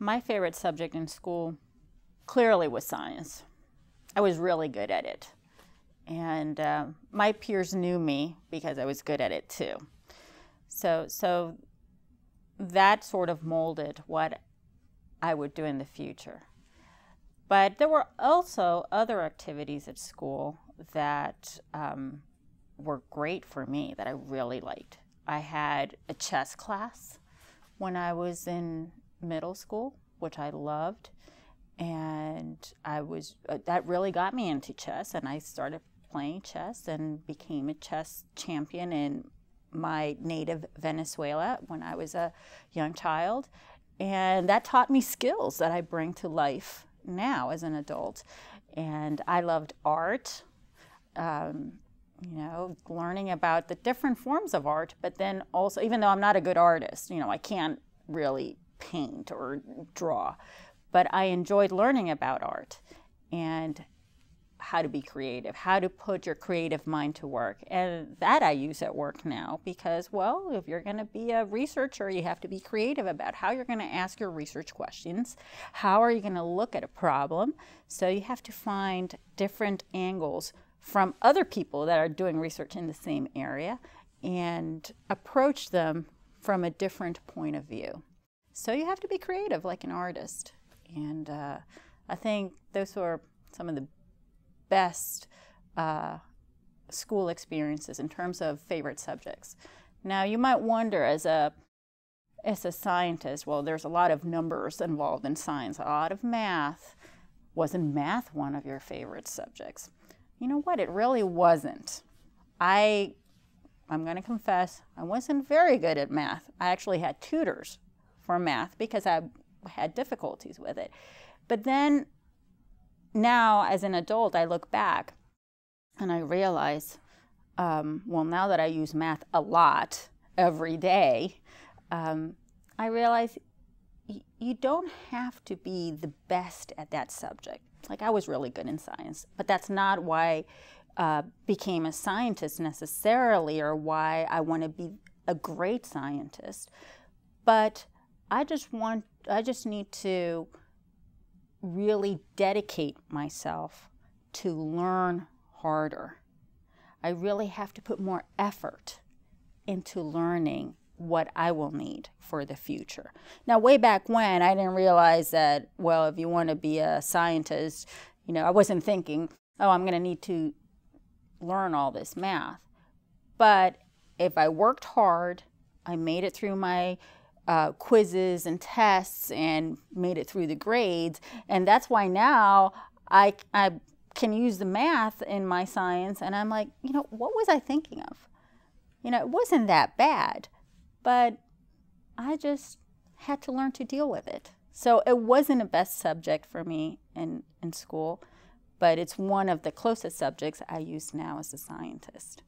My favorite subject in school clearly was science. I was really good at it. And my peers knew me because I was good at it too. So that sort of molded what I would do in the future. But there were also other activities at school that were great for me that I really liked. I had a chess class when I was in middle school, which I loved. And that really got me into chess, and I started playing chess and became a chess champion in my native Venezuela when I was a young child. And that taught me skills that I bring to life now as an adult. And I loved art, learning about the different forms of art, but then also, even though I'm not a good artist, I can't really paint or draw, but I enjoyed learning about art and how to be creative, how to put your creative mind to work. And that I use at work now because, well, if you're going to be a researcher, you have to be creative about how you're going to ask your research questions. How are you going to look at a problem? So you have to find different angles from other people that are doing research in the same area and approach them from a different point of view. So you have to be creative like an artist. And I think those were some of the best school experiences in terms of favorite subjects. Now, you might wonder, as a scientist, well, there's a lot of numbers involved in science, a lot of math. Wasn't math one of your favorite subjects? You know what? It really wasn't. I'm going to confess, I wasn't very good at math. I actually had tutors for math because I had difficulties with it. But then now, as an adult, I look back and I realize, now that I use math a lot every day, I realize you don't have to be the best at that subject. Like, I was really good in science, but that's not why I became a scientist necessarily, or why I want to be a great scientist. But I just need to really dedicate myself to learn harder. I really have to put more effort into learning what I will need for the future. Now, way back when, I didn't realize that, well, if you want to be a scientist, I wasn't thinking, oh, I'm going to need to learn all this math. But if I worked hard, I made it through my quizzes and tests and made it through the grades. And that's why now I can use the math in my science, and I'm like, what was I thinking of? It wasn't that bad, but I just had to learn to deal with it. So it wasn't a best subject for me in school, but it's one of the closest subjects I use now as a scientist.